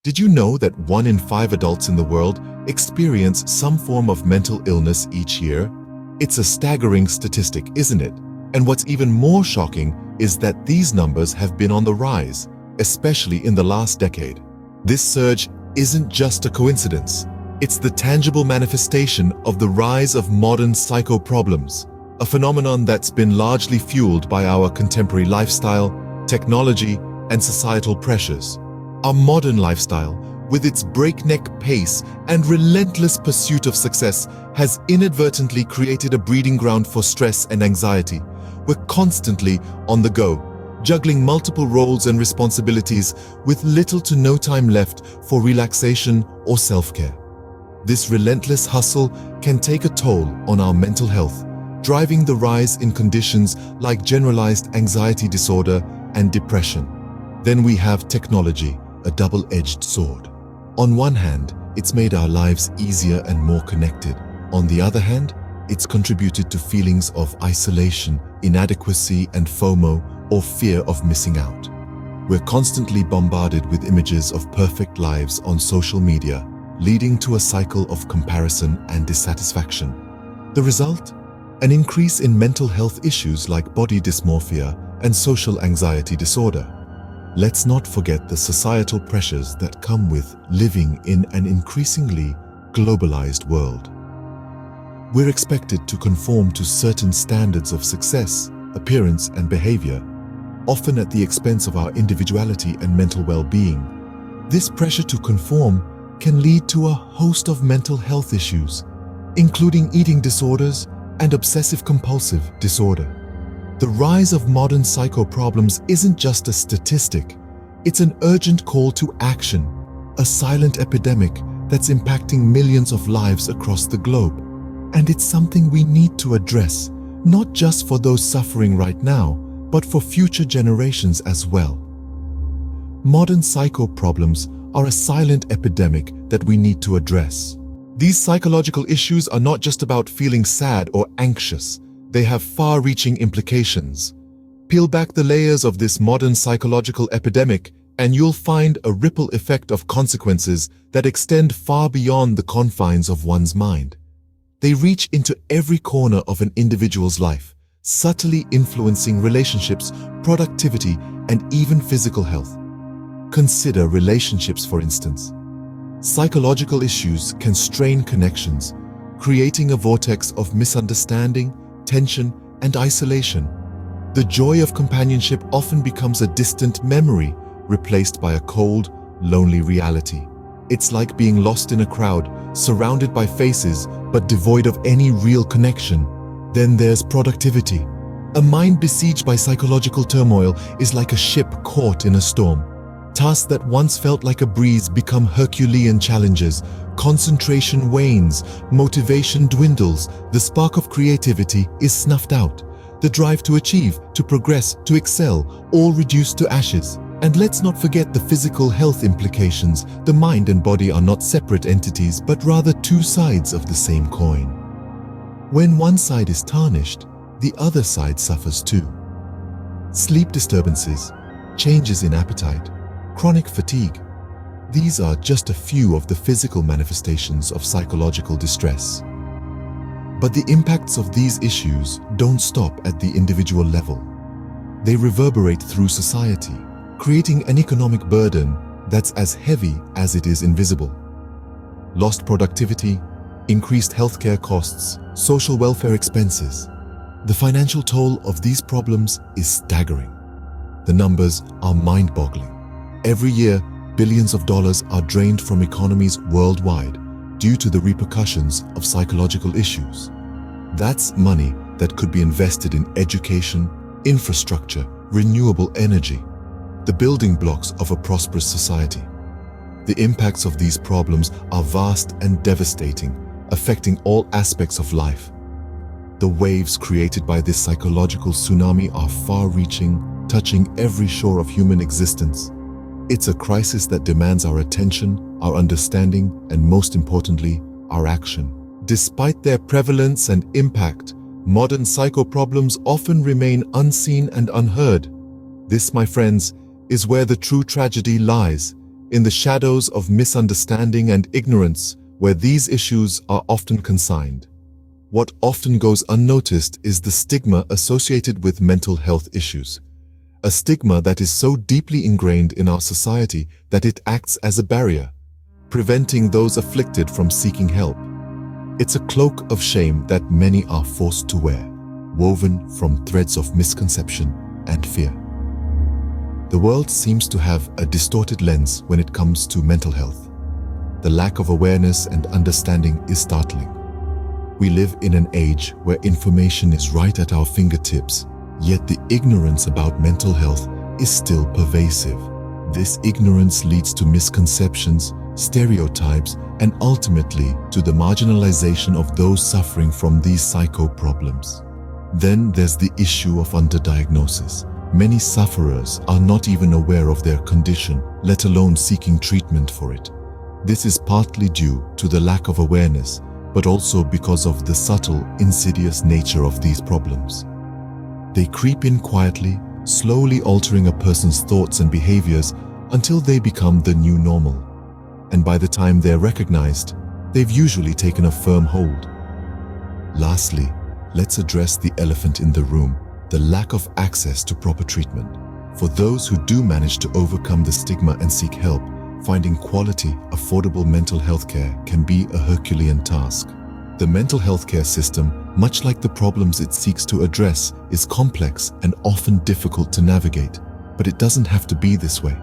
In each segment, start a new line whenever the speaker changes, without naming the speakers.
Did you know that 1 in 5 adults in the world experience some form of mental illness each year? It's a staggering statistic, isn't it? And what's even more shocking is that these numbers have been on the rise, especially in the last decade. This surge isn't just a coincidence. It's the tangible manifestation of the rise of modern psycho problems, a phenomenon that's been largely fueled by our contemporary lifestyle, technology, and societal pressures. Our modern lifestyle, with its breakneck pace and relentless pursuit of success, has inadvertently created a breeding ground for stress and anxiety. We're constantly on the go, juggling multiple roles and responsibilities with little to no time left for relaxation or self-care. This relentless hustle can take a toll on our mental health, driving the rise in conditions like generalized anxiety disorder and depression. Then we have technology, a double-edged sword. On one hand, it's made our lives easier and more connected. On the other hand, it's contributed to feelings of isolation, inadequacy, and FOMO, or fear of missing out. We're constantly bombarded with images of perfect lives on social media, leading to a cycle of comparison and dissatisfaction. The result? An increase in mental health issues like body dysmorphia and social anxiety disorder. Let's not forget the societal pressures that come with living in an increasingly globalized world. We're expected to conform to certain standards of success, appearance, and behavior, often at the expense of our individuality and mental well-being. This pressure to conform can lead to a host of mental health issues, including eating disorders and obsessive-compulsive disorder. The rise of modern psycho problems isn't just a statistic, it's an urgent call to action, a silent epidemic that's impacting millions of lives across the globe. And it's something we need to address, not just for those suffering right now, but for future generations as well. Modern psycho problems are a silent epidemic that we need to address. These psychological issues are not just about feeling sad or anxious. They have far-reaching implications. Peel back the layers of this modern psychological epidemic, and you'll find a ripple effect of consequences that extend far beyond the confines of one's mind. They reach into every corner of an individual's life, subtly influencing relationships, productivity, and even physical health. Consider relationships, for instance. Psychological issues can strain connections, creating a vortex of misunderstanding, tension, and isolation. The joy of companionship often becomes a distant memory, replaced by a cold, lonely reality. It's like being lost in a crowd, surrounded by faces, but devoid of any real connection. Then there's productivity. A mind besieged by psychological turmoil is like a ship caught in a storm. Tasks that once felt like a breeze become Herculean challenges. Concentration wanes, motivation dwindles, the spark of creativity is snuffed out. The drive to achieve, to progress, to excel, all reduced to ashes. And let's not forget the physical health implications. The mind and body are not separate entities, but rather two sides of the same coin. When one side is tarnished, the other side suffers too. Sleep disturbances, changes in appetite, chronic fatigue. These are just a few of the physical manifestations of psychological distress. But the impacts of these issues don't stop at the individual level. They reverberate through society, creating an economic burden that's as heavy as it is invisible. Lost productivity, increased healthcare costs, social welfare expenses. The financial toll of these problems is staggering. The numbers are mind-boggling. Every year, billions of dollars are drained from economies worldwide due to the repercussions of psychological issues. That's money that could be invested in education, infrastructure, renewable energy, the building blocks of a prosperous society. The impacts of these problems are vast and devastating, affecting all aspects of life. The waves created by this psychological tsunami are far-reaching, touching every shore of human existence. It's a crisis that demands our attention, our understanding, and most importantly, our action. Despite their prevalence and impact, modern psycho problems often remain unseen and unheard. This, my friends, is where the true tragedy lies. in the shadows of misunderstanding and ignorance where these issues are often consigned. What often goes unnoticed is the stigma associated with mental health issues. A stigma that is so deeply ingrained in our society that it acts as a barrier, preventing those afflicted from seeking help. It's a cloak of shame that many are forced to wear, woven from threads of misconception and fear. The world seems to have a distorted lens when it comes to mental health. The lack of awareness and understanding is startling. We live in an age where information is right at our fingertips, yet the ignorance about mental health is still pervasive. This ignorance leads to misconceptions, stereotypes, and ultimately to the marginalization of those suffering from these psycho problems. Then there's the issue of underdiagnosis. Many sufferers are not even aware of their condition, let alone seeking treatment for it. This is partly due to the lack of awareness, but also because of the subtle, insidious nature of these problems. They creep in quietly, slowly altering a person's thoughts and behaviors until they become the new normal. And by the time they're recognized, they've usually taken a firm hold. Lastly, let's address the elephant in the room, the lack of access to proper treatment. For those who do manage to overcome the stigma and seek help, finding quality, affordable mental health care can be a Herculean task. The mental health care system, much like the problems it seeks to address, is complex and often difficult to navigate. But it doesn't have to be this way.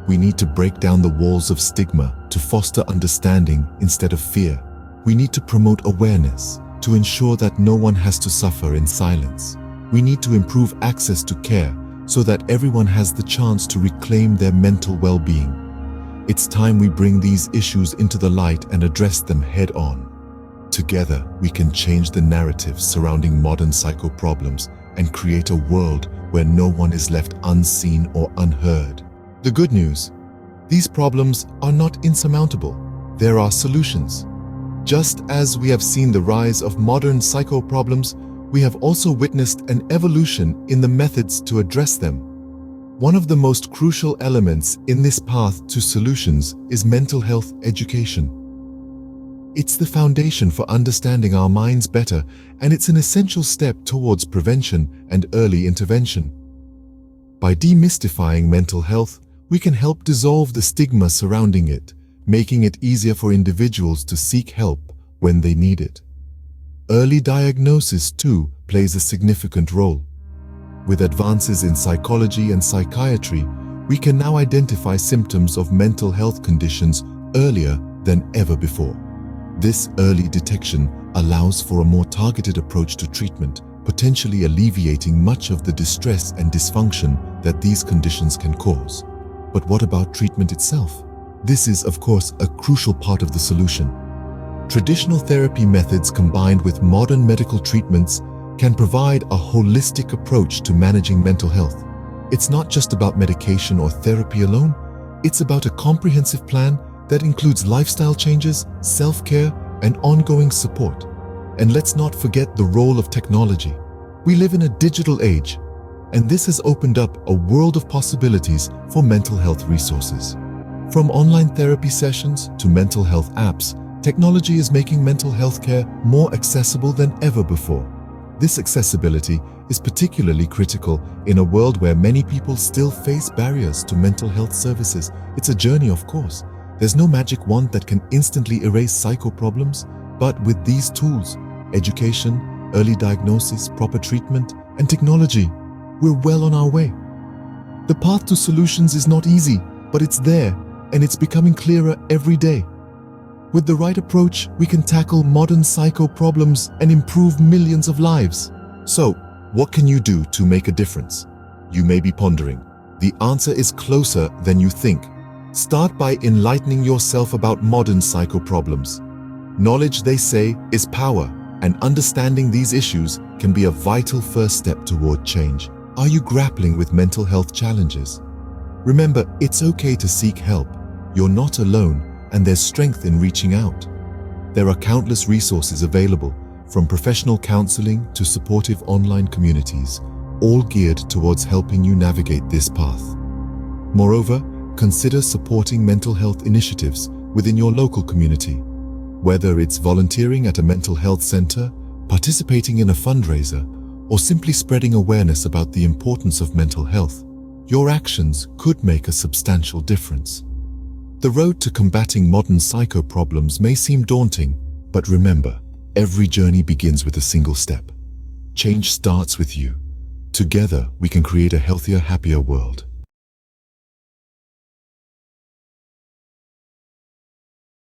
We need to break down the walls of stigma to foster understanding instead of fear. We need to promote awareness to ensure that no one has to suffer in silence. We need to improve access to care so that everyone has the chance to reclaim their mental well-being. It's time we bring these issues into the light and address them head-on. Together, we can change the narrative surrounding modern psycho problems and create a world where no one is left unseen or unheard. The good news: these problems are not insurmountable. There are solutions. Just as we have seen the rise of modern psycho problems, we have also witnessed an evolution in the methods to address them. One of the most crucial elements in this path to solutions is mental health education. It's the foundation for understanding our minds better, and it's an essential step towards prevention and early intervention. By demystifying mental health, we can help dissolve the stigma surrounding it, making it easier for individuals to seek help when they need it. Early diagnosis, too, plays a significant role. With advances in psychology and psychiatry, we can now identify symptoms of mental health conditions earlier than ever before. This early detection allows for a more targeted approach to treatment, potentially alleviating much of the distress and dysfunction that these conditions can cause. But what about treatment itself? This is, of course, a crucial part of the solution. Traditional therapy methods combined with modern medical treatments can provide a holistic approach to managing mental health. It's not just about medication or therapy alone. It's about a comprehensive plan that includes lifestyle changes, self-care, and ongoing support. And let's not forget the role of technology. We live in a digital age, and this has opened up a world of possibilities for mental health resources. From online therapy sessions to mental health apps, technology is making mental health care more accessible than ever before. This accessibility is particularly critical in a world where many people still face barriers to mental health services. It's a journey, of course. There's no magic wand that can instantly erase psycho problems, but with these tools, education, early diagnosis, proper treatment, and technology, we're well on our way. The path to solutions is not easy, but it's there, and it's becoming clearer every day. With the right approach, we can tackle modern psycho problems and improve millions of lives. So, what can you do to make a difference? You may be pondering. The answer is closer than you think. Start by enlightening yourself about modern psycho problems. Knowledge, they say, is power, and understanding these issues can be a vital first step toward change. Are you grappling with mental health challenges? Remember, it's okay to seek help. You're not alone, and there's strength in reaching out. There are countless resources available, from professional counseling to supportive online communities, all geared towards helping you navigate this path. Moreover, consider supporting mental health initiatives within your local community. Whether it's volunteering at a mental health center, participating in a fundraiser, or simply spreading awareness about the importance of mental health, your actions could make a substantial difference. The road to combating modern psycho problems may seem daunting, but remember, every journey begins with a single step. Change starts with you. Together, we can create a healthier, happier world.